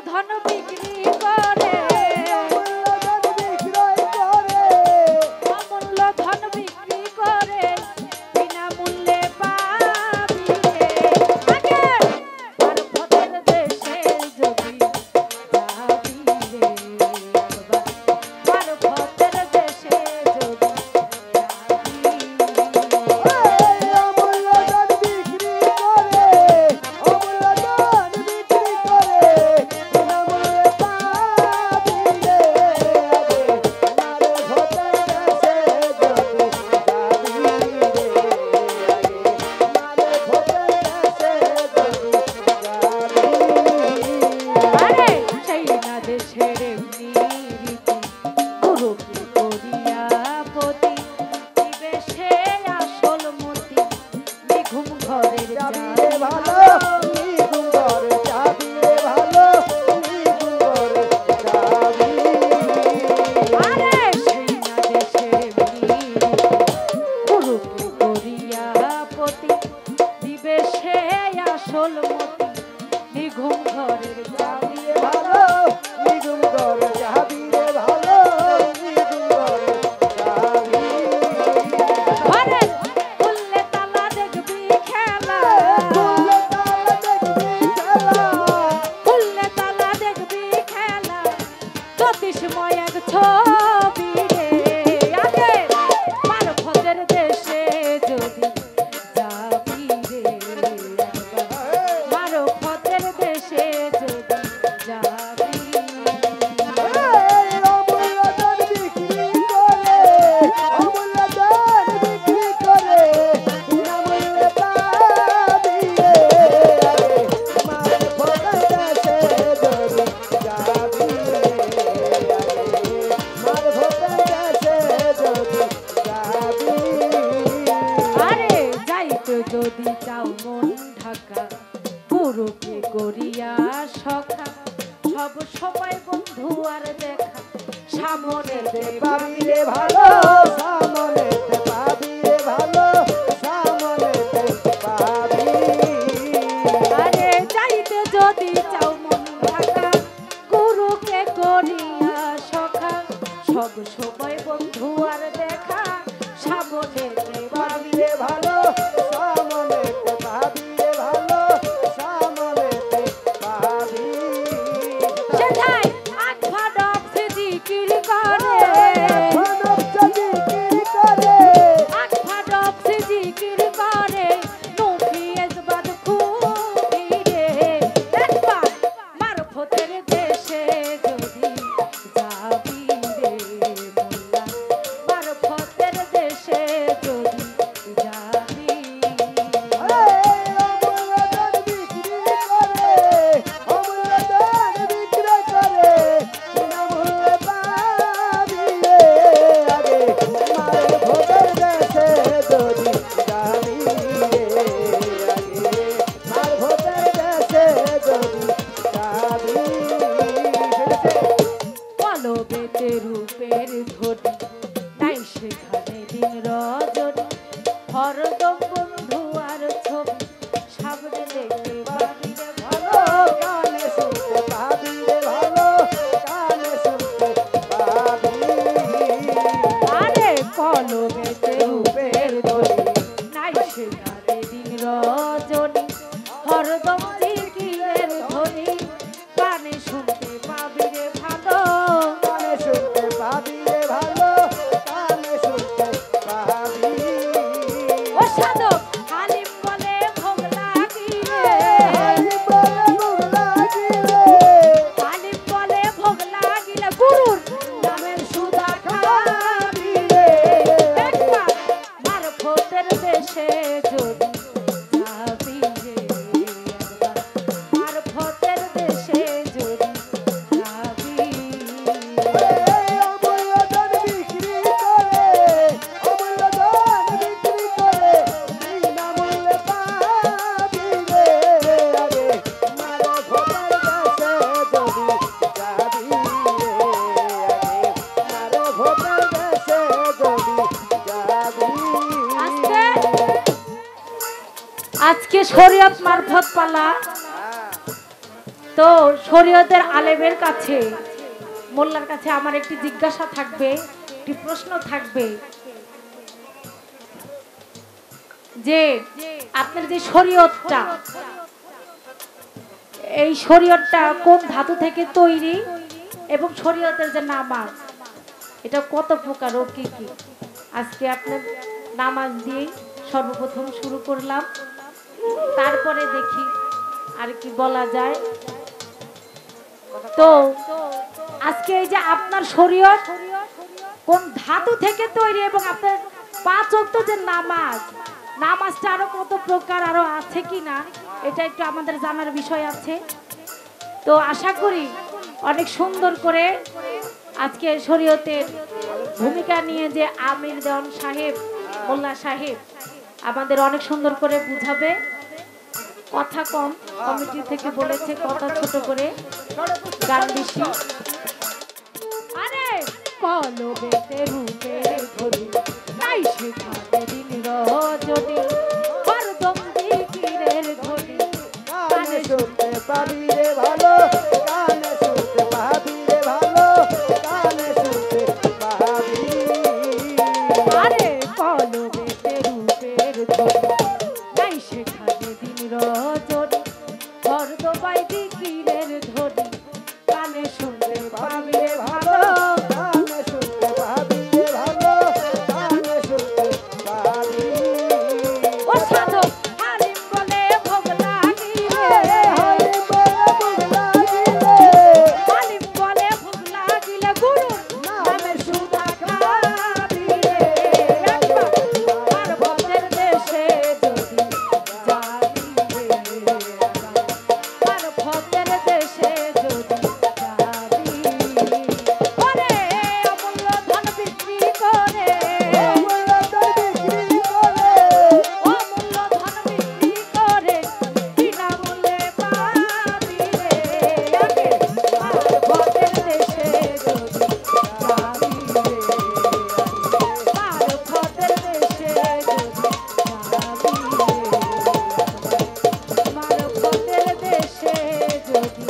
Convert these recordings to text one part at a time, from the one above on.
ধন বিক্রি করে অমূল্য ধন বিক্রি করে বিনামূল্যে পাবি রে আগে মারফতের দেশে যদি যাবি রে মারফতের দেশে যদি যদি চাও মন ঢাকা গুরুকে করিয়া সখা সব সময় বন্ধু আর দেখা সামনে পাবি রে ভালো সামনে পাবি রে ভালো সামনে পাবি আরে যাইতে যদি চাও মন ঢাকা গুরুকে করিয়া সখা সব সময় বন্ধু আর দেখা সামনে পাবি রে ভালো রূপের ধরি নাই সেখানে দিন রজনী হরদম বন্ধু আর ছবি সামনে দেখতে পাবি রে ভালো কানে শুনতে পাবি রে ভালো কানে শুনতে পাবি আরে কলমেতে রূপের ধরি নাই সেখানে দিন রজনী হরদম জিকিরের ধরি কানে শুনতে পাবি রে ভালো আজকে শরীয়ত মারফত পালা তো শরীয়তের আলেমের কাছে, মোল্লার কাছে আমার একটি জিজ্ঞাসা থাকবে, একটি প্রশ্ন থাকবে যে আপনার যে শরীয়তটা, এই শরীয়তটা কোন ধাতু থেকে তৈরি এবং শরীয়তের যে নামাজ এটা কত প্রকার ও কি কি? আজকে আপনার নামাজ দিয়ে সর্বপ্রথম শুরু করলাম, তারপরে দেখি আর কি বলা যায়। তো আজকে এই যে আপনার শরীয়ত কোন ধাতু থেকে তৈরি এবং আপনার 5 ওয়াক্ত যে নামাজ, নামাজটা আরো কত প্রকার আরো আছে কিনা এটা একটু আমাদের জানার বিষয় আছে। তো আশা করি অনেক সুন্দর করে আজকে শরীয়তের ভূমিকা নিয়ে যে আমির দেওয়ান সাহেব, মোল্লা সাহেব আমাদের অনেক সুন্দর করে বুঝাবে। কথা কম, কমিটি থেকে বলেছে কথা ছোট করে, গান বেশি। আরে কলবেতে রূপে ধরি তাই সেখানে দিন রজনী হরদম জিকিরের ধ্বনি কানে শুনতে পাবি রে ভালো, কানে শুনতে পাবি রে ভালো, কানে শুনতে পাবি। আরে কলবেতে রূপের ধরি তাই সেখানে দিন রজনী হরদম জিকিরের ধ্বনি কানে শুনতে পাবি রে ভালো। কানে শুনতে পাবি রে ভালো, কানে শুনতে পাবি। ও সাধক হালিম বলে ভোগ লাগিলে, হালিম বলে ভোগ লাগিলে, হালিম বলে ভোগ লাগিলে গুরুর নামের সুধা খাবি রে। একবার পার্বতের দেশে যদি যাবি রে, পার্বতের দেশে যদি যাবি, ওরে অমূল্য ধন বিক্রি করে, অমূল্য ধন বিক্রি করে, অমূল্য ধন বিক্রি করে বিনামূল্যে পাবি রে। আগে পার্বতের দেশে যদি যাবি রে, পার্বতের দেশে যদি যাবি রে, পার্বতের দেশে যদি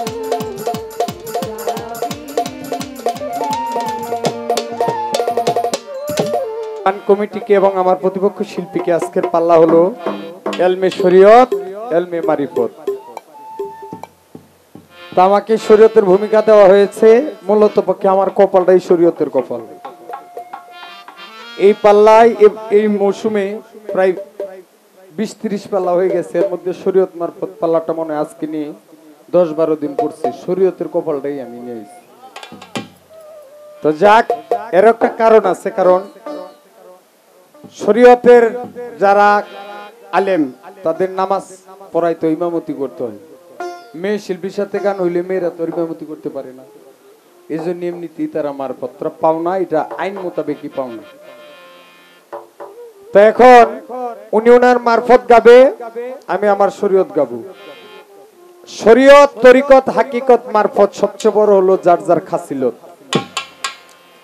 গান কমিটিকে এবং আমার প্রতিপক্ষ শিল্পীকে আজকের পাল্লা হলো এলমে শরীয়ত, এলমে মারিফত। তা আমাকে শরীয়তের ভূমিকা দেওয়া হয়েছে, মূলত পক্ষে আমার কপালটাই শরীয়তের কপাল। এই পাল্লায় এই মৌসুমে প্রায় 20-30 পাল্লা হয়ে গেছে, এর মধ্যে শরীয়ত মারফত পাল্লাটা মনে হয় আজকে নিয়ে 10-12 দিন পড়ছে। শরীয়তের কপালটাই আমি নিয়েছি। তো যাক, এর একটা কারণ আছে, কারণ শরীয়তের যারা আলেম তাদের নামাজ পড়াইতে ইমামতি করতে হয়। মেয়ে শিল্পীর সাথে গান হইলে মেয়েরা তো ইমামতি করতে পারে না, এই জন্য এমনিতেই তারা মারপত্র পাও না, এটা আইন মোতাবেকই পাও না। তো এখন উনি ওনার মারফত গাবে, আমি আমার শরীয়ত গাবো। শরীয়ত, তরিকত, হাকিকত, মারফত সবচেয়ে বড় হলো যার যার খাসিলত।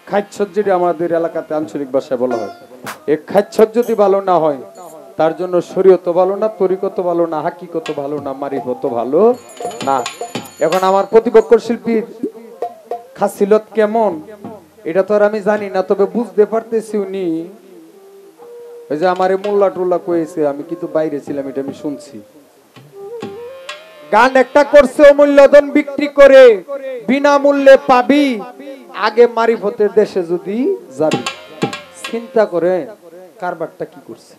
খাচ্ছত যেটা আমাদের এলাকাতে আঞ্চলিক ভাষায় বলা হয়, এই খাচ্ছত যদি ভালো না হয় তার জন্য শরীয়ত ভালো না, তরিকত ভালো না, হাকিকত ভালো না, মারিফত ভালো না। এখন আমার প্রতিপক্ষ শিল্পীর খাসিলত কেমন এটা তো আর আমি জানি না, তবে বুঝতে পারতেছি উনি ওই যে আমারে মোল্লা টোল্লা কয়েছে, আমি কিন্তু বাইরে ছিলাম, এটা আমি শুনছি। গান একটা করছে, অমূল্যধন বিক্রি করে বিনামূল্যে পাবি, আগে মারিফতের দেশে যদি যাবি। চিন্তা করে কারবারটা কি করছে,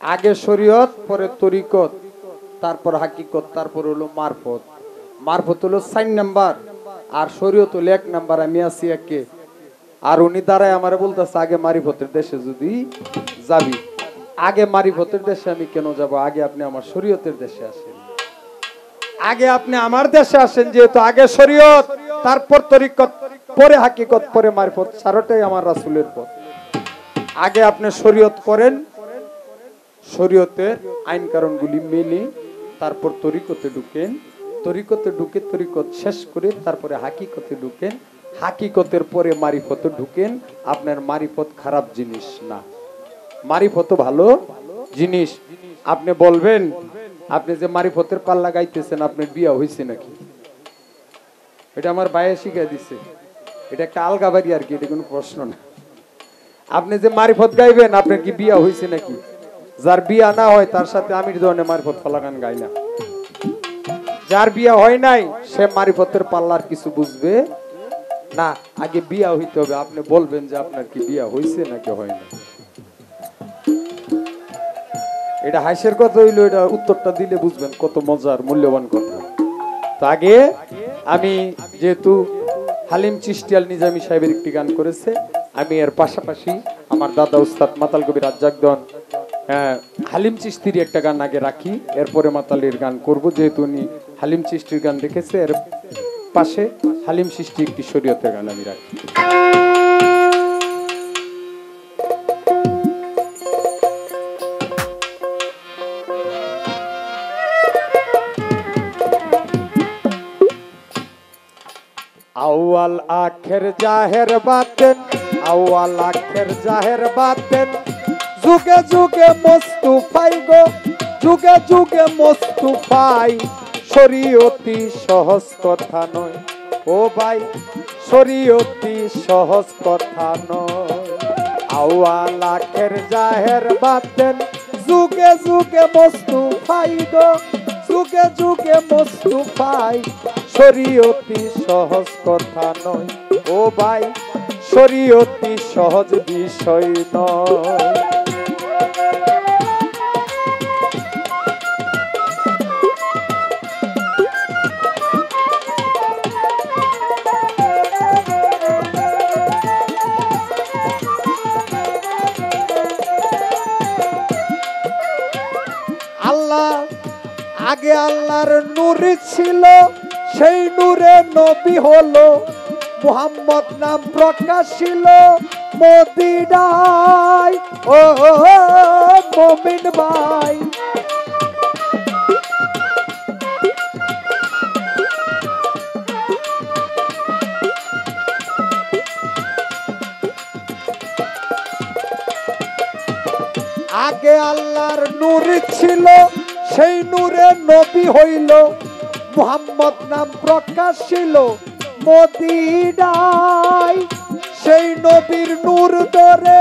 আগে শরীয়ত, পরে তরিকত, তারপর হাকিকত, তারপর হলো মারফত। মারফত হলো 4 নাম্বার আর শরীয়ত হলো 1 নাম্বার, আমি আছি একে। আর উনি দাঁড়ায় আমারে বলতেছে আগে মারিফতের দেশে যদি যাবি। আগে মারিফতের দেশে আমি কেন যাব? আগে আপনি আমার শরীয়তের দেশে আসেন, আগে আপনি আমার দেশে আসেন, যেহেতু আগে শরীয়ত, তারপর তরিকত, পরে হাকিকত, পরে মারিফত, চারটাই আমার রাসূলের পথ। আগে আপনি শরীয়ত করেন, শরীয়তের আইন কারণগুলি মেনে তারপর তরিকতে ঢুকেন, তরিকতে ঢুকে তরিকত শেষ করে তারপরে হাকিকতে ঢুকেন, হাকিকতের পরে মারিফতে ঢুকেন। আপনার মারিফত খারাপ জিনিস না, মারিফত ভালো জিনিস। আপনি বলবেন আপনি যে মারিফতের পাল্লা গাইতেছেন আপনার বিয়া হয়েছে নাকি? এটা আমার ভাইয়ে শিখিয়ে দিছে। এটা একটা আলগা বাড়ি আর কি, এটা কোনো প্রশ্ন না। আপনি যে মারিফত গাইবেন, আপনার কি বিয়া হয়েছে নাকি? যার বিয়া না হয় তার সাথে আমি ধরনের মারিফত ফালা গান গাই না। যার বিয়া হয় নাই সে মারিফতের পাল্লার কিছু বুঝবে না। আগে বিয়া হইতে হবে, আপনি বলবেন যে আপনার কি বিয়া হয়েছে নাকি হয় না। এটা হাসির কথা হইলো, এটা উত্তরটা দিলে বুঝবেন কত মজার মূল্যবান কথা। তো আগে আমি যেহেতু হালিম চিশতিয়াল নিজামী সাহেবের একটি গান করেছে, আমি এর পাশাপাশি আমার দাদা উস্তাদ মাতাল কবি রাজ্জাকদন হালিম চিশতির একটা গান আগে রাখি, এরপরে মাতালির গান করব। যেহেতু উনি হালিম চিশতির গান রেখেছে, এর পাশে হালিম চিশতি একটি শরীয়তের গান আমি রাখি। আউয়াল আখের জাহের বাতেন, আউয়াল আখের জাহের বাতেন, যুগে যুগে মুস্তাফাই গো, যুগে যুগে মুস্তাফাই। শরীয়তি সহজ কথা নয় ও ভাই, শরীয়তি সহজ কথা নয়। আউয়াল আখের জাহের বাতেন, যুগে যুগে মুস্তাফাই গো, যুগে যুগে মুস্তাফাই। শরীয়তি সহজ কথা নয় ও ভাই, শরীয়তি সহজ বিষয় নয়। আল্লাহ আগে আল্লাহর নূর ছিল, সেই নূরে নবী হলো, মুহাম্মদ নাম প্রকাশিল মদিনায়। ও মুমিন ভাই, আগে আল্লাহর নূর ছিল, সেই নূরে নবী হইল, মুহাম্মদ নাম প্রকাশিল মদিনায়। সেই নবীর নূর ধরে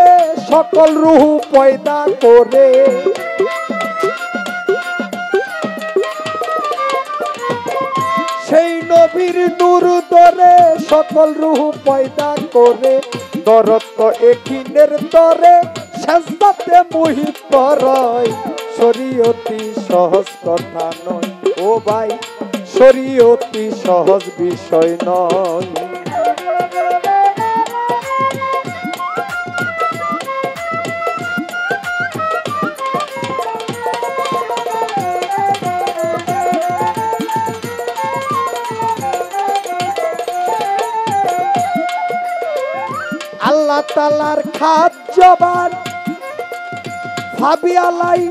সকল রূহ পয়দা করে, সেই নবীর নূর ধরে সকল রূহ পয়দা করে। দরত একিনের তরে সাজদাতে মুহিত রয়, শরীয়তি সহজ কথা নয় ও ভাই, শরীয়তি সহজ বিষয় নয়। আল্লাহ তাআলার খাদ জবান, ভাবি আলাই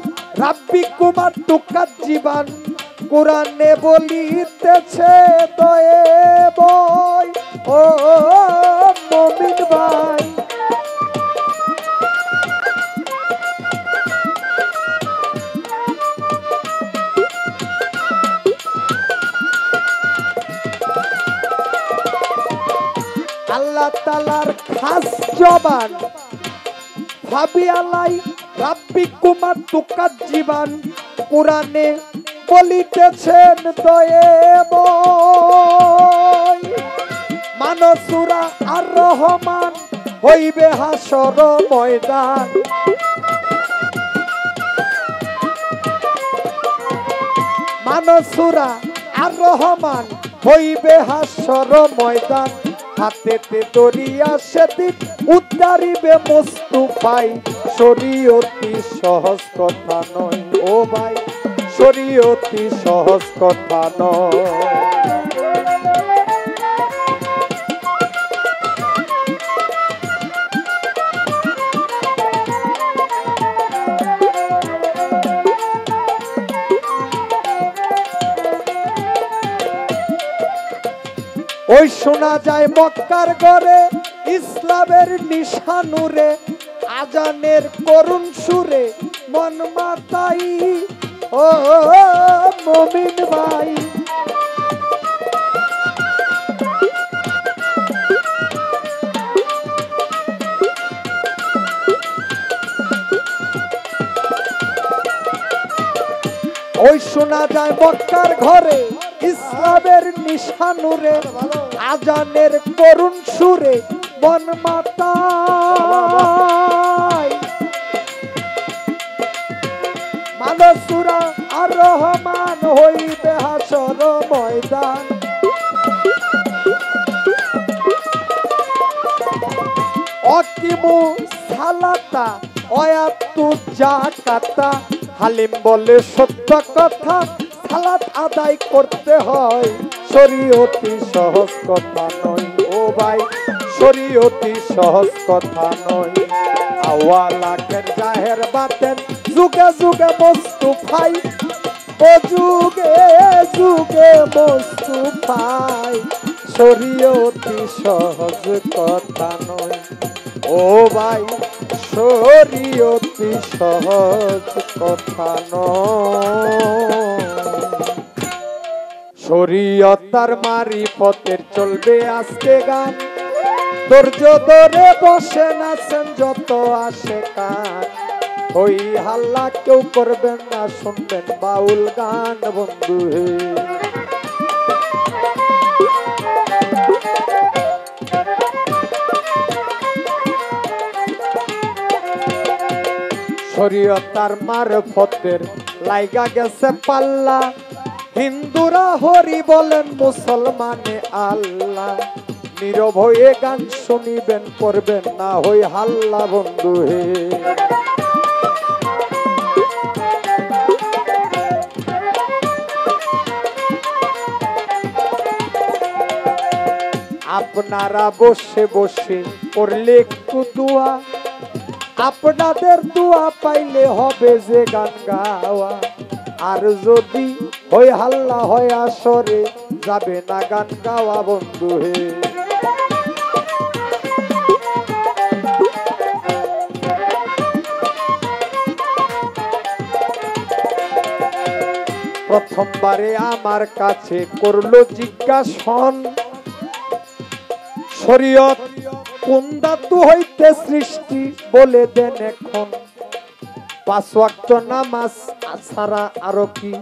রাব্বি কুমার টুকাত জীবন। কোরআনে বলিতেছে দয়ে বই, ও মুমিন ভাই। আল্লাহ তাআলার খাস জবান, ভাবি আলাই রাব্বি কুমার টুকাত জীবন। কোরআনে বলিতেছেন দয়ে বই, মানসুরা আর রহমান হইবে হাসর ময়দান। মানসুরা আর রহমান হইবে হাসর ময়দান। হাতেতে দরিয়া সেদিন উদ্ধারিবে মুস্তাফাই। শরীয়তি সহজ কথা নয় ও ভাই, শরীয়তি সহজ কথা নয়। ওই শোনা যায় মক্কার ঘরে ইসলামের নিশানুরে, আজানের করুণ সুরে মন মাতাই। ও মুমিন ভাই, ওই শোনা যায় মক্কার ঘরে ইসলামের নিশানুরে আজানের করুণ সুরে মন মাতায় মানসুরা আর রহমান হইবে হাসর ময়দান অকিমু সালাতা অয়াতু জাকাতা হালিম বলে সত্য কথা সালাত আদায় করতে হয় শরীয়তি সহজ কথা নয় ও ভাই শরীয়তি সহজ কথা নয় আওয়ালাকের জাহের বাতেন যুগে যুগে মুস্তাফাই ও যুগে যুগে মুস্তাফাই শরীয়তি সহজ কথা নয় ও ভাই শরীয়তি সহজ কথা নয় শরীয়তার মারিফতের চলবে আজকে গান ধৈর্য ধরে বসে নাচেন যত আসে কান ওই হাল্লা কেউ করবেন না শুনবেন বাউল গান বন্ধু হে শরীয়তার মারফতের লাইগা গেছে পাল্লা হিন্দুরা হরি বলেন মুসলমানে আল্লাহ নীরব হয়ে গান শুনিবেন করবেন না হই হাল্লা বন্ধু হে আপনারা বসে বসে করলে একটু দোয়া আপনাদের দোয়া পাইলে হবে যে গান গাওয়া আর যদি হই হাল্লা হয় আসরে যাবে না গান গাওয়া বন্ধু হে প্রথমবারে আমার কাছে করলো জিজ্ঞাসন শরীয়ত কোন ধাতু হইতে সৃষ্টি বলে দেন এখন পাঁচ ওয়াক্ত নামাজ ছাড়া আরো কি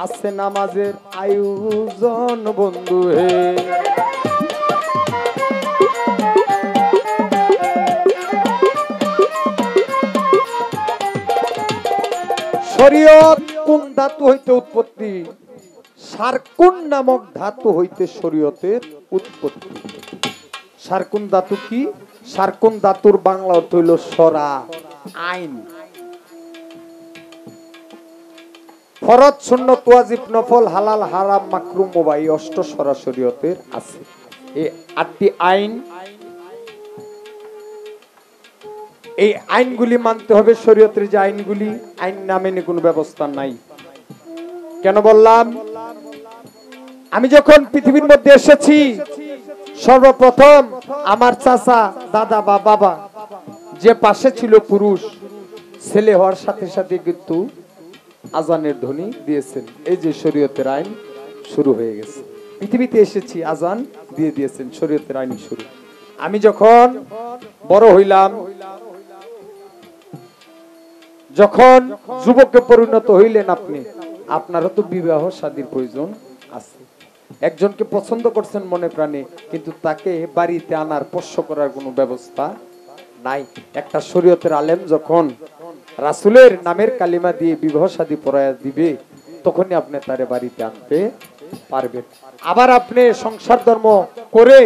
আছে নামাজের আয়োজন বন্ধু হে শরীয়ত কোন ধাতু হইতে উৎপত্তি সারকুন নামক ধাতু হইতে শরীয়তের উৎপত্তি সারকুন ধাতু কি সারকুন ধাতুর বাংলা অর্থ হইল সরা আইন ফরজ সুন্নাত ওয়াজিব নফল হালাল হারাম মাকরুহ মুবাহ অষ্ট সরা শরীয়তের আছে এই 8টি আইন এই আইনগুলি মানতে হবে শরীয়তের যে আইনগুলি আইন না মেনে কোনো ব্যবস্থা নাই কেন বললাম আমি যখন পৃথিবীর মধ্যে এসেছি সর্বপ্রথম আমার চাচা দাদা বা বাবা যে পাশে ছিল পুরুষ ছেলে হওয়ার সাথে সাথে কিন্তু আজানের ধ্বনি দিয়েছেন এই যে শরীয়তের আইন শুরু হয়ে গেছে পৃথিবীতে এসেছি আজান দিয়ে দিয়েছেন শরীয়তের আইন শুরু আমি যখন বড় হইলাম যখন যুবকে পরিণত হইলেন আপনি আপনারও তো বিবাহ শাদীর প্রয়োজন আছে একজনকে পছন্দ করছেন মনে প্রাণে কিন্তু তাকে বাড়িতে আনার পোষ্য করার কোনো ব্যবস্থা নাই একটা শরীয়তের আলেম যখন রাসূলের নামের কালিমা দিয়ে বিবাহ শাদী পড়ায়া দিবে তখনই আপনি তারে বাড়িতে আনতে পারবেন আবার আপনি সংসার ধর্ম করে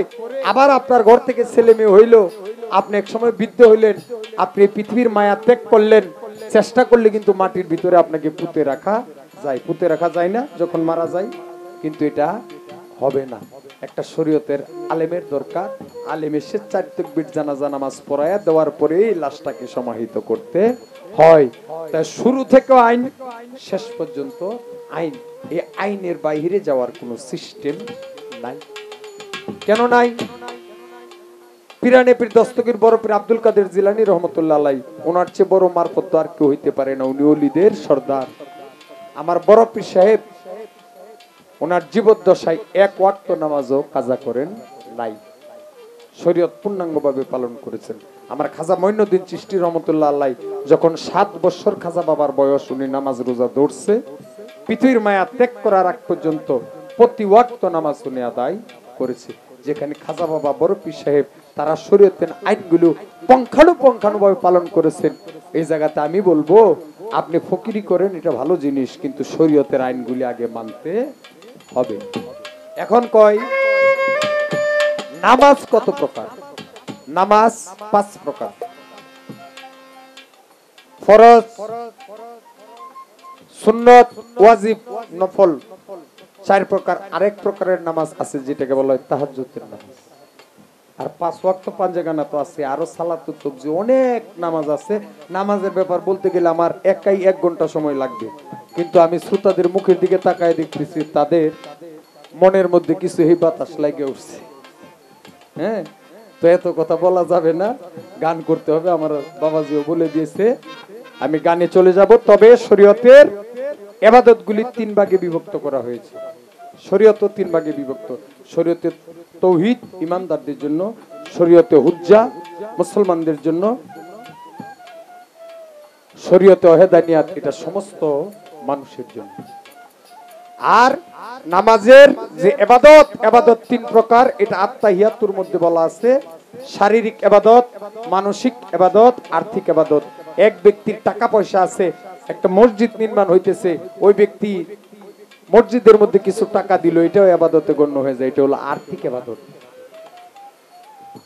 আবার আপনার ঘর থেকে ছেলে মেয়ে হইল আপনি এক সময় বৃদ্ধ হইলেন আপনি পৃথিবীর মায়া ত্যাগ করলেন চেষ্টা করলে কিন্তু মাটির ভিতরে আপনাকে পুঁতে রাখা যায় না যখন মারা যায় কিন্তু এটা হবে না একটা শরীয়তের আলেমের দরকার আলেম এসে 4 তাকবীর জানাজা নামাজ পড়ায়া দেওয়ার পরেই লাশটাকে সমাহিত করতে হয় তাই শুরু থেকে আইন শেষ পর্যন্ত আইন এই আইনের বাইরে যাওয়ার কোনো সিস্টেম নাই কেন নাই পিরানে পীর দস্তগীর বড় পীর আব্দুল কাদের জিলানী রহমতুল্লাহ আলাইহি ওনার চেয়ে বড় মারফত আর কেউ হইতে পারে না উনি ওলিদের সর্দার আমার বড় পীর সাহেব ওনার জীবদ্দশায় এক ওয়াক্ত নামাজও কাজা করেন নাই শরীয়ত পূর্ণাঙ্গভাবে পালন করেছেন আমার খাজা মঈনুদ্দিন চিশতি রহমতুল্লাহ আলাইহি যখন 7 বছর খাজা বাবার বয়স উনি নামাজ রোজা ধরছে পৃথিবীর মায়া ত্যাগ করার আগ পর্যন্ত প্রতি ওয়াক্ত নামাজ উনি আদায় করেছে। যেখানে খাজা বাবা বড় পীর সাহেব তারা শরীয়তের আইনগুলো পুঙ্খানুপুঙ্খানুভাবে পালন করেছেন, এই জায়গাতে আমি বলবো আপনি ফকিরি করেন, এটা ভালো জিনিস, কিন্তু শরীয়তের আইনগুলি আগে মানতে হবে। এখন কয় নামাজ কত প্রকার? নামাজ 5 প্রকার। ফরজ, সুন্নত, ওয়াজিব, নফল 4 প্রকার। আরেক প্রকারের নামাজ আছে যেটাকে বলা হয় তাহাজ্জুদের নামাজ। আর 5 ওয়াক্ত পাঞ্জাগানা তো আছে, আরো সালাতুত তাবজি অনেক নামাজ আছে। নামাজের ব্যাপার বলতে গেলে আমার একাই 1 ঘন্টা সময় লাগবে, কিন্তু আমি শ্রোতাদের মুখের দিকে তাকায় দেখতেছি তাদের মনের মধ্যে কিছু এই বাতাস লাগে উঠছে। হ্যাঁ, তো এত কথা বলা যাবে না, গান করতে হবে, আমার বাবাজিও বলে দিয়েছে। আমি গানে চলে যাব। তবে শরীয়তের ইবাদতগুলি 3 ভাগে বিভক্ত করা হয়েছে। শরীয়ত 3 ভাগে বিভক্ত। শরীয়তে তাওহীদ ঈমানদারদের জন্য, শরীয়তে হুজ্জা মুসলমানদের জন্য, শরীয়তে ওয়াহদানিয়াত এটা সমস্ত মানুষের জন্য। আর নামাজের যে ইবাদত, ইবাদত 3 প্রকার। এটা আত্তাহিয়াতুর মধ্যে বলা আছে শারীরিক ইবাদত, মানসিক ইবাদত, আর্থিক ইবাদত। এক ব্যক্তির টাকা পয়সা আছে, একটা মসজিদ নির্মাণ হইতেছে, ওই ব্যক্তি মসজিদের মধ্যে কিছু টাকা দিল, এটাও ইবাদতে গণ্য হয়ে যায়, এটা হলো আর্থিক ইবাদত।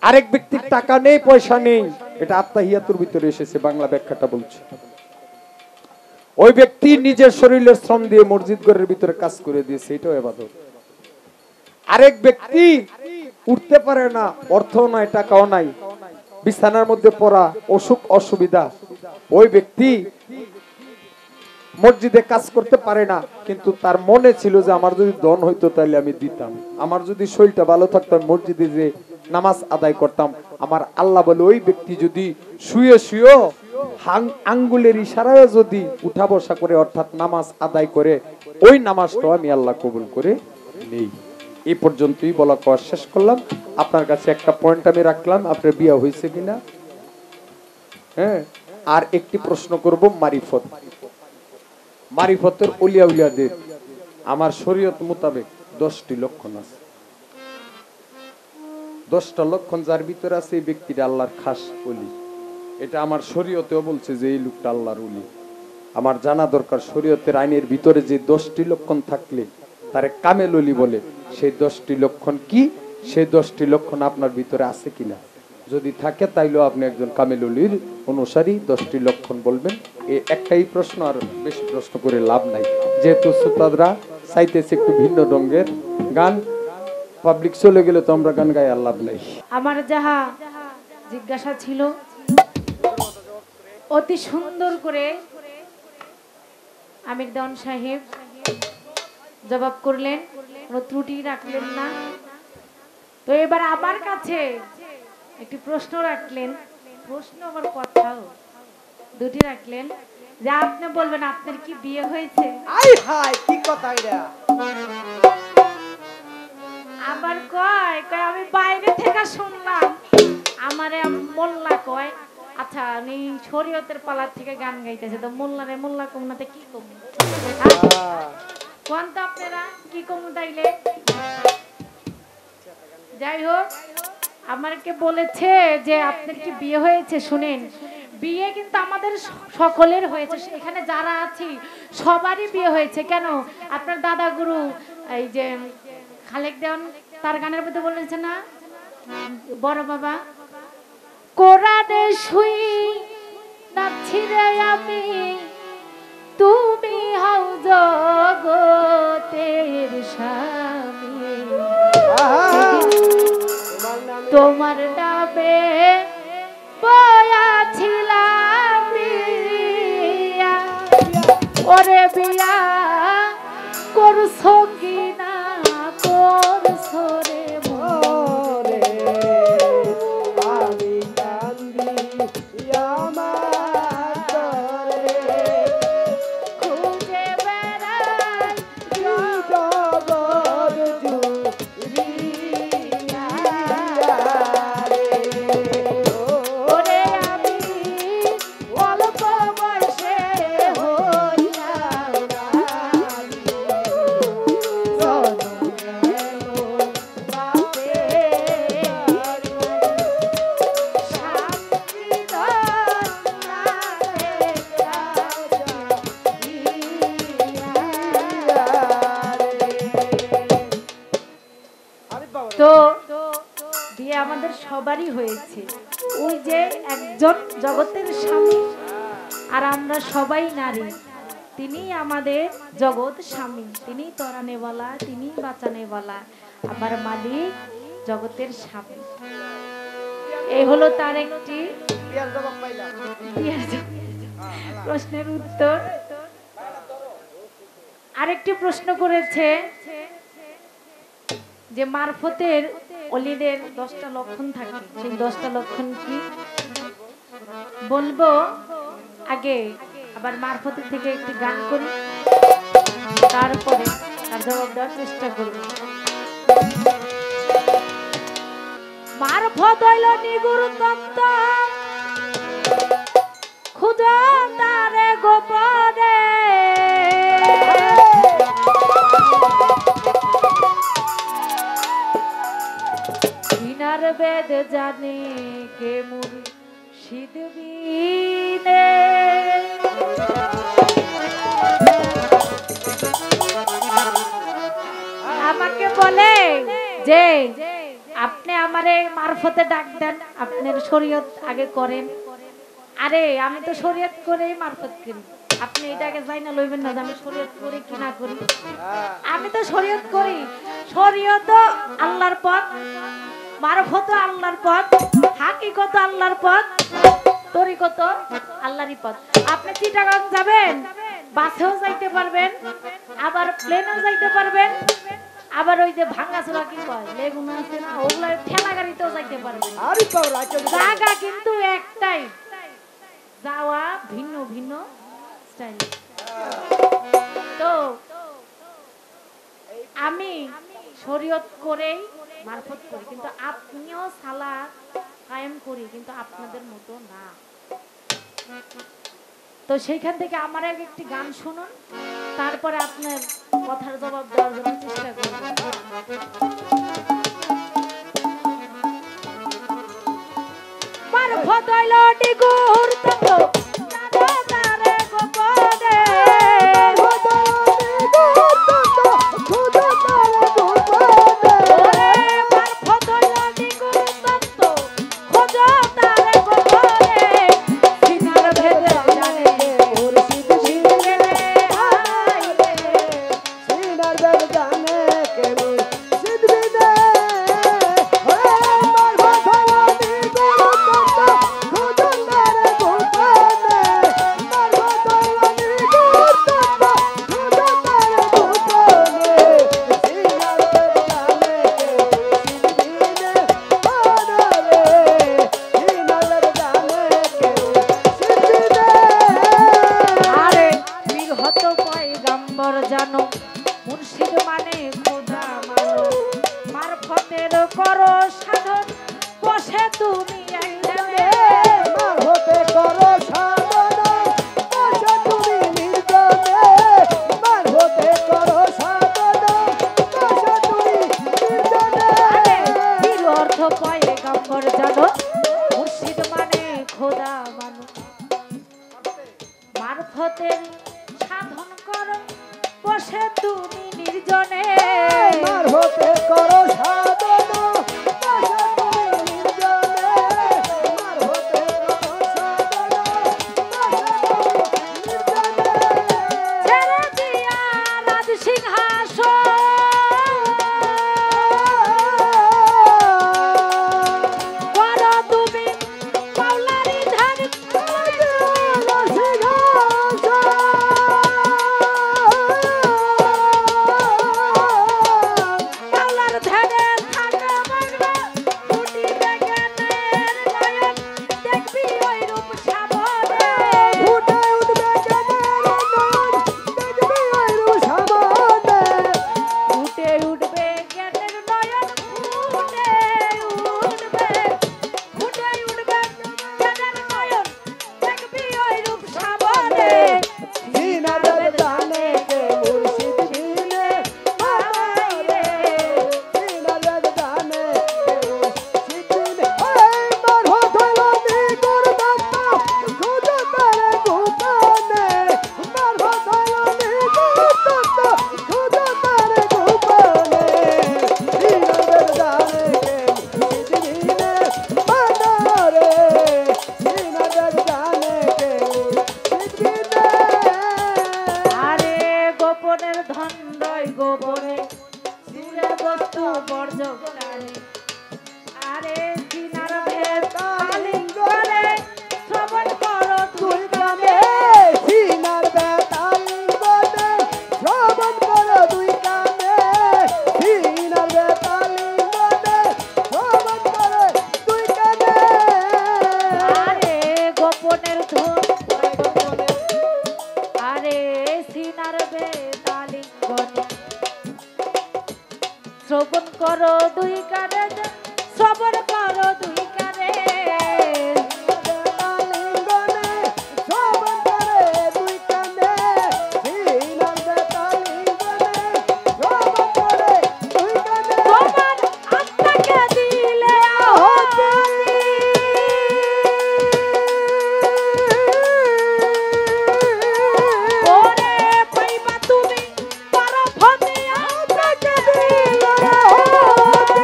আরেক ব্যক্তির টাকা নেই, পয়সা নেই, এটা আত্তাহিয়াতুর ভিতরে এসেছে, বাংলা ব্যাখ্যাটা বলছে। ওই ব্যক্তি নিজের শরীরের শ্রম দিয়ে মসজিদ ঘরের ভিতরে কাজ করে দিয়েছে, এটাও ইবাদত। আরেক ব্যক্তি উঠতে পারে না, অর্থও নাই, টাকাও নাই, বিছানার মধ্যে পড়া, অসুখ অসুবিধা, ওই ব্যক্তি মসজিদে কাজ করতে পারে না, কিন্তু তার মনে ছিল যে আমার যদি ধন হইতো তাহলে আমি দিতাম, আমার যদি শরীরটা ভালো থাকতো মসজিদে যে নামাজ আদায় করতাম। আমার আল্লাহ বলে ওই ব্যক্তি যদি শুয়ে শুয়ে আঙ্গুলের ইশারায় যদি উঠা বসা করে অর্থাৎ নামাজ আদায় করে, ওই নামাজটাও আমি আল্লাহ কবুল করে নেই। এই পর্যন্তই বলা কওয়া শেষ করলাম। আপনার কাছে একটা পয়েন্ট আমি রাখলাম, আপনার বিয়ে হয়েছে কিনা। হ্যাঁ, আর একটি প্রশ্ন করব, মারিফত, মারিফতের ওলিয়া উলিয়াদের আমার শরীয়ত মোতাবেক 10টি লক্ষণ আছে। 10টা লক্ষণ যার ভিতরে আছে এই ব্যক্তিটা আল্লাহর খাস ওলি। এটা আমার শরীয়তেও বলছে যে এই লোকটা আল্লাহর ওলি। আমার জানা দরকার শরীয়তের আইনের ভিতরে যে 10টি লক্ষণ থাকলে তারে কামেল ওলি বলে, সেই 10টি লক্ষণ কি, সেই 10টি লক্ষণ আপনার ভিতরে আছে কিনা। যদি থাকে তাইলেও আপনি একজন কামেল ওলির অনুসারী। 10টি লক্ষণ বলবেন। এই একটাই প্রশ্ন, আর বেশি প্রশ্ন করে লাভ নাই, যেহেতু শ্রোতারা চাইতেছে একটু ভিন্ন রঙের গান। পাবলিক চলে গেলে তো আমরা গান গাই আর লাভ নাই। আমার যাহা জিজ্ঞাসা ছিল অতি সুন্দর করে আমির দেওয়ান সাহেব জবাব করলেন, কোনো ত্রুটি রাখলেন না। তো এবার আমার কাছে একটি প্রশ্ন রাখলেন, প্রশ্ন আমার কথাও 2টি রাখলেন, যে আপনি বলবেন আপনার কি বিয়ে হয়েছে। আই হাই, কি কথা এটা? আবার কয় কয় আমি বাইরে থেকে শুনলাম, আমারে মোল্লা কয় আচ্ছা উনি শরীয়তের পালার থেকে গান গাইতেছে, তো মোল্লারে মোল্লা কমনাতে কি কম কোন তো আপনারা কি কম তাইলে। যাই হোক, আমাকে বলেছে যে আপনার কি বিয়ে হয়েছে। শুনেন, বিয়ে কিন্তু আমাদের সকলের হয়েছে, এখানে যারা আছি সবারই বিয়ে হয়েছে। কেন, আপনার দাদা গুরু এই যে খালেক দেওয়ান তার গানের মধ্যে বলেছে না, বড় বাবা কোরআনে শুই নাচছি রে আমি, তুমি হও জগতের স্বামী, তোমার নামে বয়াছিলাম বিয়া, ওরে বিয়া করছো কিনা করছো রে মরে, আমি কান্দি আমার তরে, খুঁজে বেড়াই জগৎ জুড়িয়া রে। ওরে আমি অল্প বয়সে হইলাম তো বিয়ে আমাদের সবারই হয়েছে, ওই যে একজন জগতের স্বামী আর আমরা সবাই নারী, তিনি আমাদের জগৎ স্বামী, তিনি তরানেওয়ালা, তিনি বাঁচানেওয়ালা, আবার মালিক জগতের স্বামী। এই হলো তার একটি প্রশ্নের উত্তর। আরেকটি প্রশ্ন করেছে যে মারফতের অলিদের 10টা লক্ষণ থাকে, সেই 10টা লক্ষণ কি বলবো আগে, আবার মারফতের থেকে একটি গান করি, তারপরে তার জবাব দেওয়ার চেষ্টা করব। মারফত হইল নিগুর তত্ত্ব, খুঁজো তারে গোপনে, বিনার বেদ জানে কে মুর্শিদ বিনে। আমাকে বলে যে আপনি আমারে মারফতে ডাক দেন, আপনার শরীয়ত আগে করেন। আরে আমি তো শরীয়ত করেই মারফত করি, আপনি এটাকে যাই না লইবেন না যে আমি শরীয়ত করি কি না করি। আমি তো শরীয়ত করি, শরীয়ত আল্লাহর পথ, মারফত আল্লাহর পথ, হাকিকত আল্লাহর পথ, তরিকত আল্লাহরই পথ। আপনি চিটাগাং যাবেন, বাসেও যাইতে পারবেন, আবার প্লেনেও যাইতে পারবেন, আবার ওই যে ভাঙাচোরা কি কয় লেগুনা আছে না, ওগুলো ঠেলা গাড়িতেও যাইতে পারবেন। জায়গা কিন্তু একটাই, যাওয়া ভিন্ন ভিন্ন স্টাইল। তো আমি শরীয়ত করেই মারফত করি, কিন্তু আপনিও সালাত কায়েম করি, কিন্তু আপনাদের মতো না। তো সেইখান থেকে আমার আগে একটি গান শুনুন, তারপরে আপনার কথার জবাব দেওয়ার জন্য চেষ্টা করব। মারফত হইল নিগুর তত্ত্ব, তারে গোপনে, মারফত হইল নিগুর তত্ত্ব, খোঁজো তারে গোপনে, সিনার ভেদ জানে মুর্শিদ বিনে। জানো মুর্শিদ মানে খোদা মানো, মারফতের করো সাধন, বসে তুমি একজনে, মারফতে করো সাধন, বসে তুমি নির্জনে, মারফতে করো সাধন, বসে তুমি নির্জনে। বীর অর্থ পায়ে গম্বর জানো, মুর্শিদ মানে খোদা মানো, মারফতের সাধন করো, বসে তুমি নির্জনে, মারফতে করো সাধন, বসে তুমি নির্জনে, মারফতে করো সাধন, বসে তুমি নির্জনে। ছেড়ে দিয়া রাজ সিংহাসন, করো তুমি মাওলারি ধান, সিংহাসন দুই কানে সবর করো দুই কানে তোমার আত্মাকে দিলে আহতি ওরে পাইবা তুমি পরফতে আত্মাকে দিলে আহতি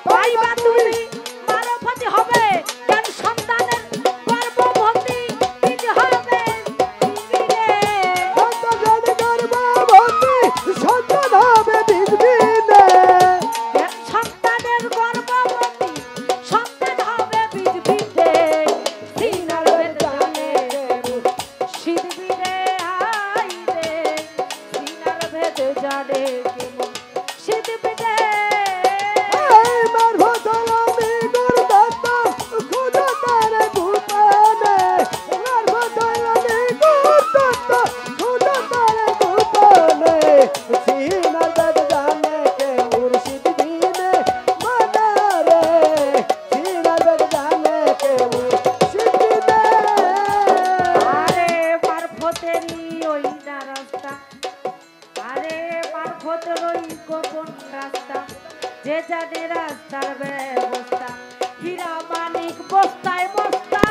পাইবা তুমি পরফতে হবে কেন সন্তানের গর্ভবতী বীজ হবে সন্তানের গর্ভবতী সন্তান হবে বীজ বিদে সিনার বেদনে সিদবিরে আই রে সিনার ভেদ জানে কেমন সিদবিরে আরে মারফতেরই ওই না রাস্তা আরে মারফতের ওই গোপন রাস্তা যে জানে রাস্তার ব্যবস্থা হীরা মানিক বস্তায় বস্তা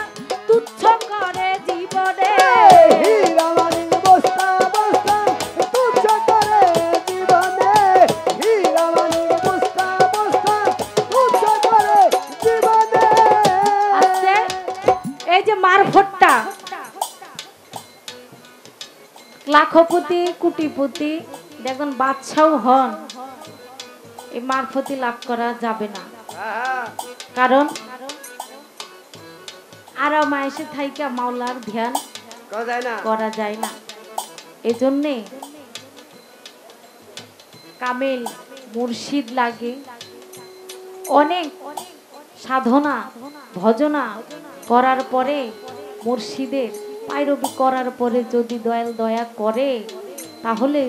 তুচ্ছ করে জীবনে আছে এই যে মারফতটা লাখপতি কোটিপতি দেখুন বাদশাও হন এই মারফতি লাভ করা যাবে না কারণ আরাম আয়েশে থাইকা মাওলার ধ্যান করা যায় না এজন্যে কামেল মুর্শিদ লাগে অনেক সাধনা ভজনা করার পরে মুর্শিদের পায়রবি করার পরে যদি দয়াল দয়া করে তাহলে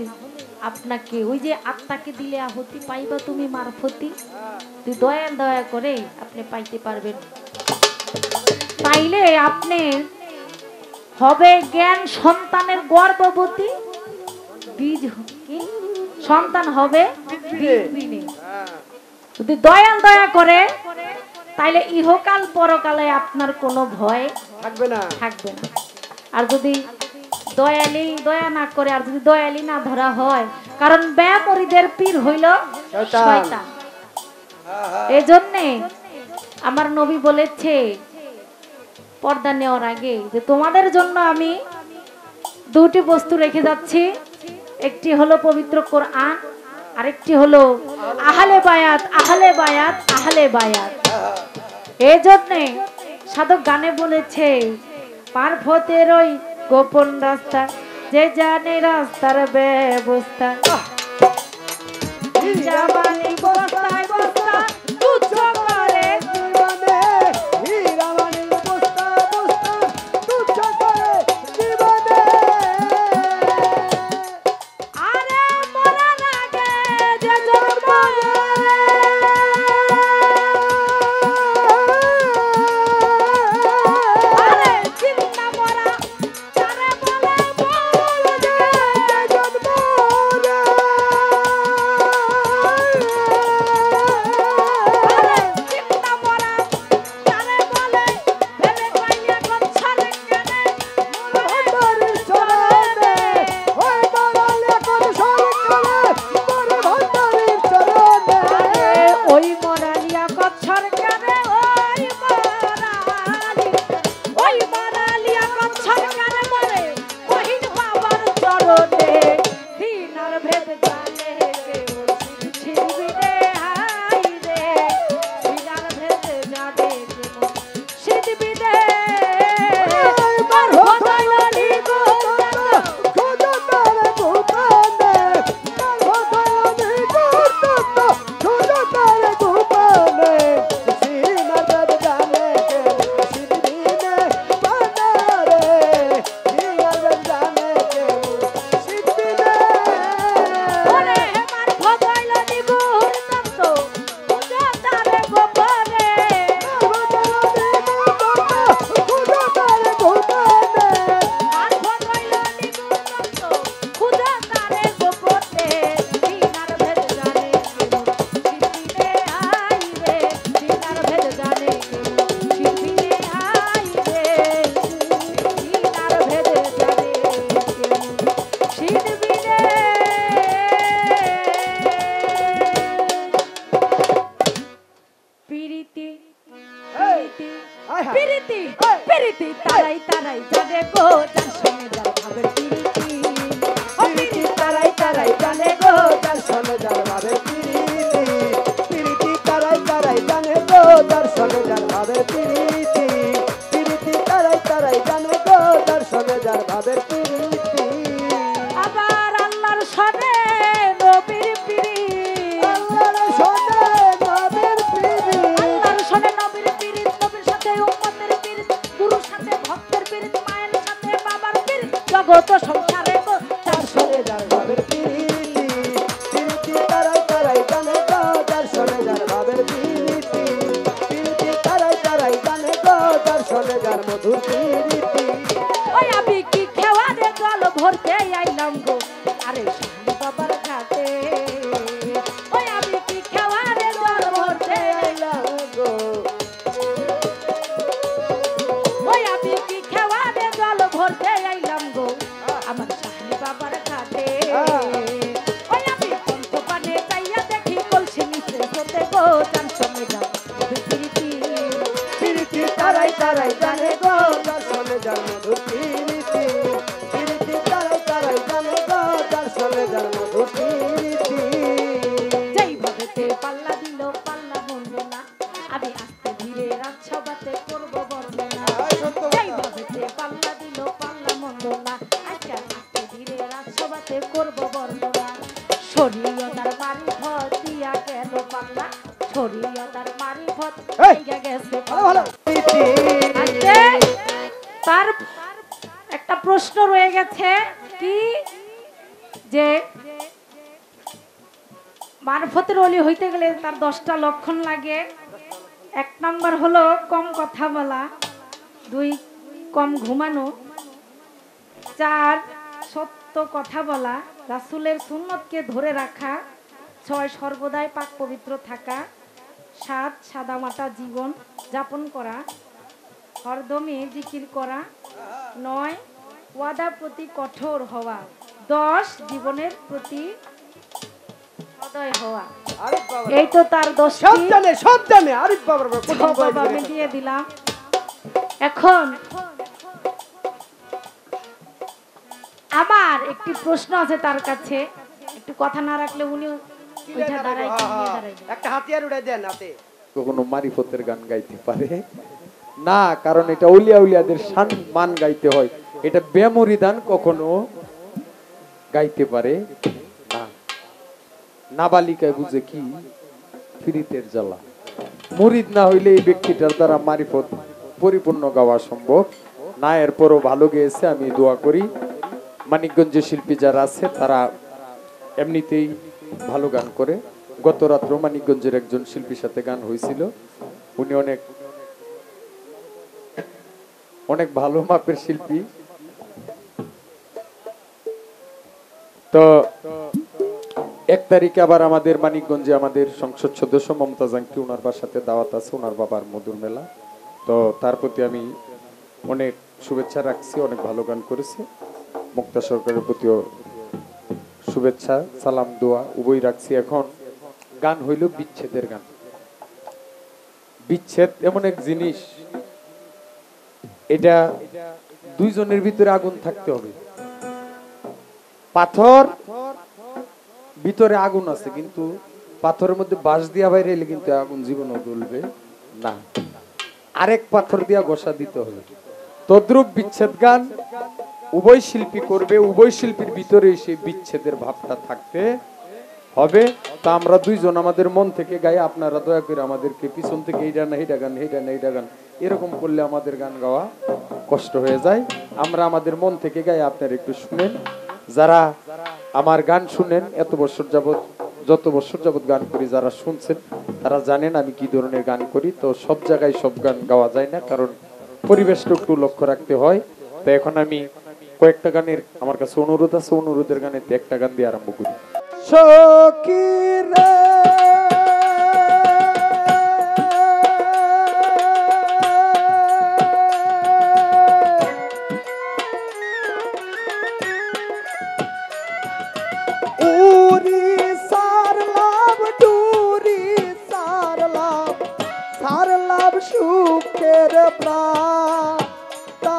আপনাকে ওই যে আত্মাকে দিলে আহতি পাইবা তুমি মারফতি তুই দয়াল দয়া করে আপনি পাইতে পারবেন তাইলে আপনি হবে জ্ঞান সন্তানের গর্ভবতী বীজ কি সন্তান হবে বীজ যদি দয়াল দয়া করে তাইলে ইহকাল পরকালে আপনার কোনো ভয় থাকবে না আর যদি দয়ালি দয়া না করে আর যদি দয়ালি না ধরা হয় কারণ ব্যামরিদের পীর হইল শয়তান এজন্যে আমার নবী বলেছে পর্দা নেওয়ার আগে যে তোমাদের জন্য আমি দুটি বস্তু রেখে যাচ্ছি একটি হলো পবিত্র কোরআন আরেকটি হলো আহলে বায়াত আহলে বায়াত আহলে বায়াত এজন্যে সাধক গানে বলেছে মারফতের ওই গোপন রাস্তা যে জানে রাস্তার ব্যবস্থা জামানি বস্তায় বস্তা তুচ্ছ করে জীবনে হীরামানি বস্তা বস্তা তুচ্ছ করে জীবনে আরে মরার আগে যে জন্ম আরে চিন্তা মরা তারে বলে বল যে জন্ম শোনে নবীর পিরিত আল্লাহর শোনে নবীর পিরিত আল্লাহর শোনে নবীর পিরিত নবীর সাথে উম্মতের পিরিত গুরুর সাথে ভক্তের পিরিত মায়ের সাথে বাবার পিরিত জগৎ সংসারে গো তার শোনে যার বাবের পিরিতি পিরিতি তারাই তারাই জানে গো যার শোনে যার বাবের পিরিতি পিরিতি তারাই তারাই জানে গো যার শোনে যার মধুর পিরিতি ওই আমি কি খেওয়ারে জল ভরতে আইলাম গো আরে শালি বাবার ঘাটে ওই আমি কি খেওয়ারে জল ভরতে আইলাম গো ওই আমি কি খেওয়ারে জল ভরতে আইলাম গো আমার শালি বাবার ঘাটে ওই আমি পঞ্চপানে চাইয়া দেখি কলসি মিশে হতে গো চান সঙ্গে যাও প্রীতি পিরিতি তারাই তারাই জানে গো যার শোনে যার মধুর পিরিতি পিরিতি তারাই তারাই জানে গো যার শোনে যার মধুর পিরিতি যেইভাবে তে পাল্লা দিল পাল্লা বললো না আমি আস্তে ধীরে রাজসভাতে করবো বর্ণনা যেইভাবে তে পাল্লা দিল পাল্লা মন্দ না আজকে আস্তে ধীরে রাজসভাতে করবো বর্ণনা শরীয়তার মারিফত দিয়া গেল পাল্লা শরীয়তার মারিফত দিয়া গেছে ভালো ভালো পিরিতি আজকে তার একটা প্রশ্ন রয়ে গেছে কি যে মারফতের অলি হইতে গেলে তার 10টা লক্ষণ লাগে। 1 নাম্বার হলো কম কথা বলা, 2 কম ঘুমানো, 4 সত্য কথা বলা, রাসূলের সুন্নতকে ধরে রাখা, 6 সর্বদাই পাক পবিত্র থাকা, 7 সাদামাটা জীবন যাপন করা, হরদমে জিকির করা, 9 ওয়াদার প্রতি কঠোর হওয়া, 10 জীবনের প্রতি সদয় হওয়া। আরে বাবা এই তো তার 10টি সব জানে আরে বাবা প্রথম বাবা আমি দিয়ে দিলাম। এখন আমার একটি প্রশ্ন আছে তার কাছে, একটু কথা না রাখলে উনি ওইটা দাঁড়াইতে নিয়ে দাঁড়াইবে। একটা হাতিয়ার উড়াই দেন হাতে কখনো মারিফতের গান গাইতে পারে না, কারণ এটা উলিয়া উলিয়াদের সম্মান গাইতে হয়। এটা বেমরিদান কখনো গাইতে পারে না। নাবালিকায় বুঝে কি ফিরিতের জ্বালা। মুরিদ না হইলে এই ব্যক্তিটার দ্বারা মারিফত পরিপূর্ণ গাওয়া সম্ভব না। এরপরও ভালো গেয়েছে, আমি দোয়া করি মানিকগঞ্জের শিল্পী যারা আছে তারা এমনিতেই ভালো গান করে। গত রাত্র মানিকগঞ্জের একজন শিল্পীর সাথে গান হয়েছিল, উনি অনেক অনেক ভালো মাপের শিল্পী। তো 1 তারিখে আবার আমাদের মানিকগঞ্জে আমাদের সংসদ সদস্য মমতাজ আংটি, ওনার বাসাতে দাওয়াত আছে, ওনার বাবার মধুর মেলা। তো তার প্রতি আমি অনেক শুভেচ্ছা রাখছি, অনেক ভালো গান করেছে। মুক্তা সরকারের প্রতিও শুভেচ্ছা সালাম দোয়া উভয় রাখছি। এখন গান হইল বিচ্ছেদের গান। বিচ্ছেদ এমন এক জিনিস, এটা দুইজনের ভিতরে আগুন থাকতে হবে। পাথর ভিতরে আগুন আছে, কিন্তু পাথরের মধ্যে বাঁশ দিয়া বাইরে এলে কিন্তু আগুন জীবনও জ্বলবে না, আরেক পাথর দিয়া ঘষা দিতে হবে। তদ্রূপ বিচ্ছেদ গান উভয় শিল্পী করবে, উভয় শিল্পীর ভিতরে সেই বিচ্ছেদের ভাবটা থাকতে হবে। তা আমরা দুইজন আমাদের মন থেকে গাই, আপনারা দয়া করে আমাদেরকে পিছন থেকে এইটা না এইটা গান, এইটা না এইটা গান এরকম করলে আমাদের গান গাওয়া কষ্ট হয়ে যায়। আমরা আমাদের মন থেকে গাই, আপনারা একটু শুনেন। যারা আমার গান শুনেন এত বছর যাবত, যত বছর যাবত গান করি, যারা শুনছেন তারা জানেন আমি কি ধরনের গান করি। তো সব জায়গায় সব গান গাওয়া যায় না, কারণ পরিবেশটা একটু লক্ষ্য রাখতে হয়। তো এখন আমি কয়েকটা গানের আমার কাছে অনুরোধ আছে, অনুরোধের গানে 1টা গান দিয়ে আরম্ভ করি। সখী রে উরি সারলাম সুখের প্রাতা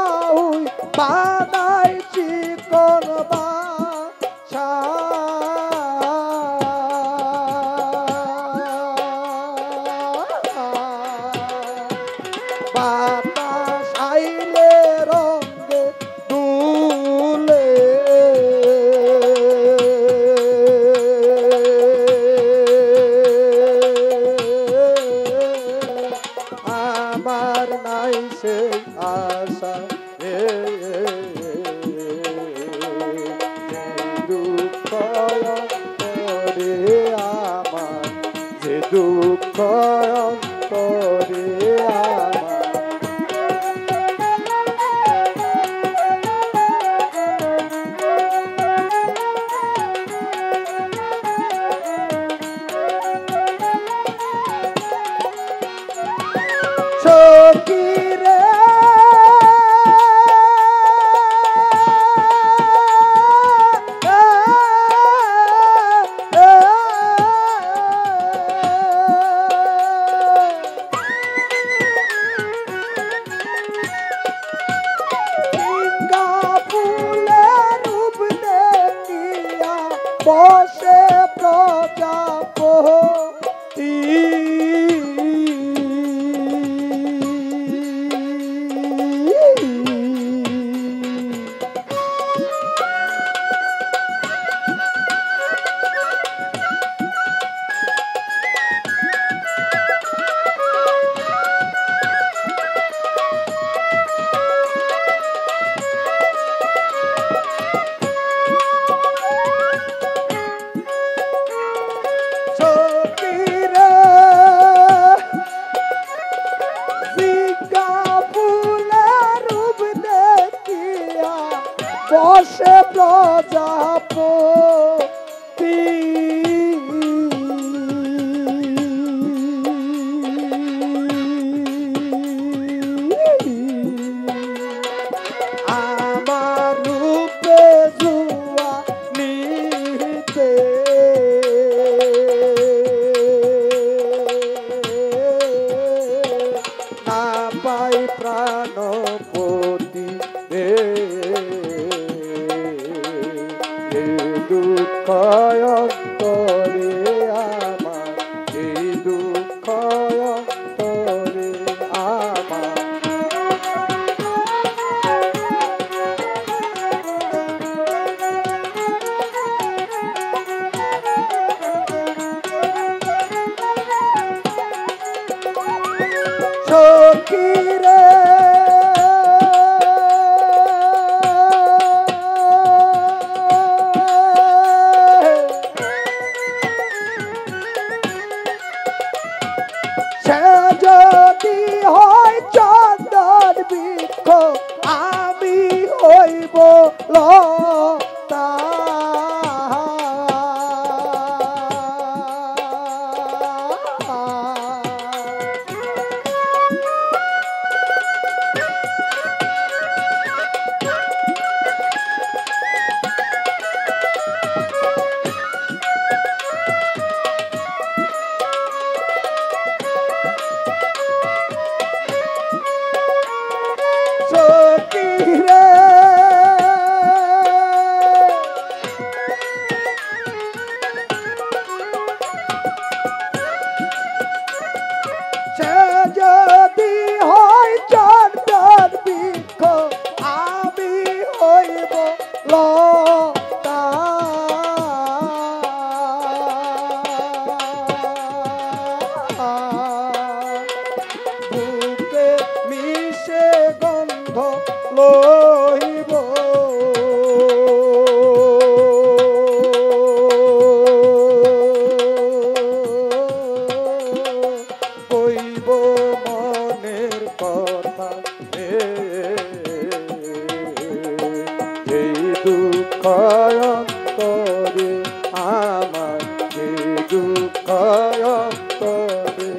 হুই বানাইছি কোন বাসা বাতাস আইলে রঙে দুলে আমার নাই সে আশা দুঃখ অন্তরে আমার যে দুঃখ অন্তরে আমার সখীরে বসে প্রজাপতি বসে প্রজাপতি আমার রূপে জুয়া নিতে না পাই প্রাণপতি দুঃখ অন্তরে আমার এই দুঃখ অন্তরে আমার সখীরে সে যদি হয় চন্দন বৃক্ষ আমি হইব লতা সখীরে সে যদি হয় চন্দন বৃক্ষ আমি হইব লতা বুকে মিশে গন্ধ লইব কইব মনের কথা এই দুঃখ অন্তরে আমার এই দুঃখ অন্তরে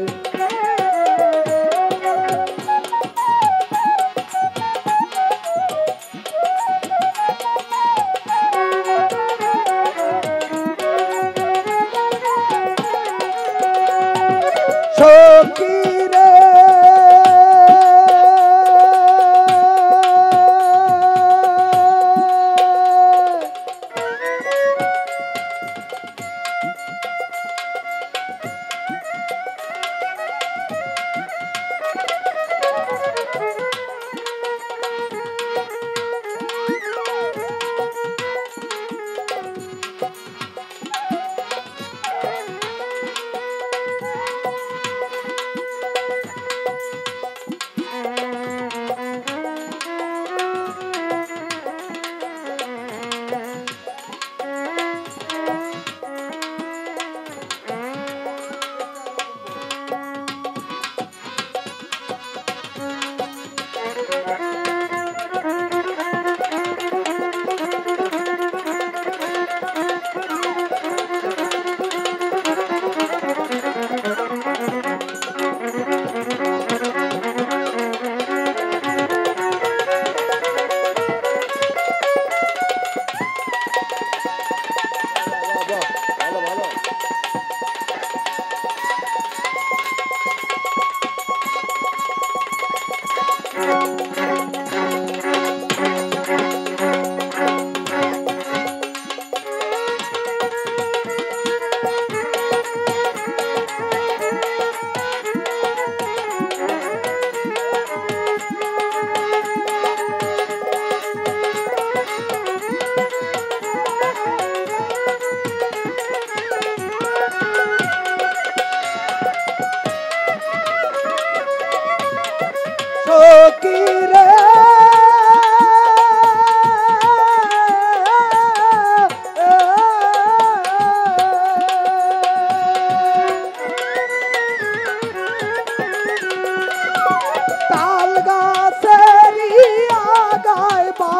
সখীরে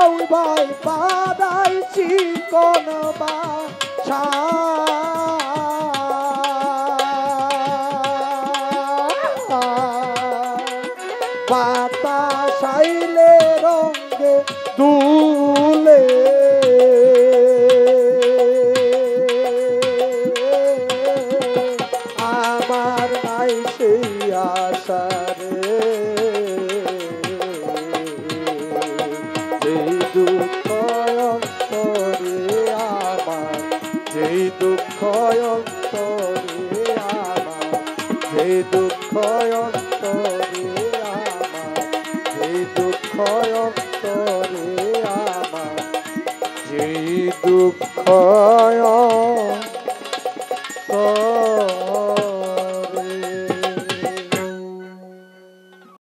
ওই ভাই বাদাইছি কোন বাসা বাতাস আইলে রঙে দুলে আমার নাই সেই আশা রে যেই দুঃখ অন্তরে আমার যেই দুঃখ অন্তরে আমার যেই দুঃখ অন্তরে আমার যেই দুঃখ অন্তরে আমার যেই দুঃখ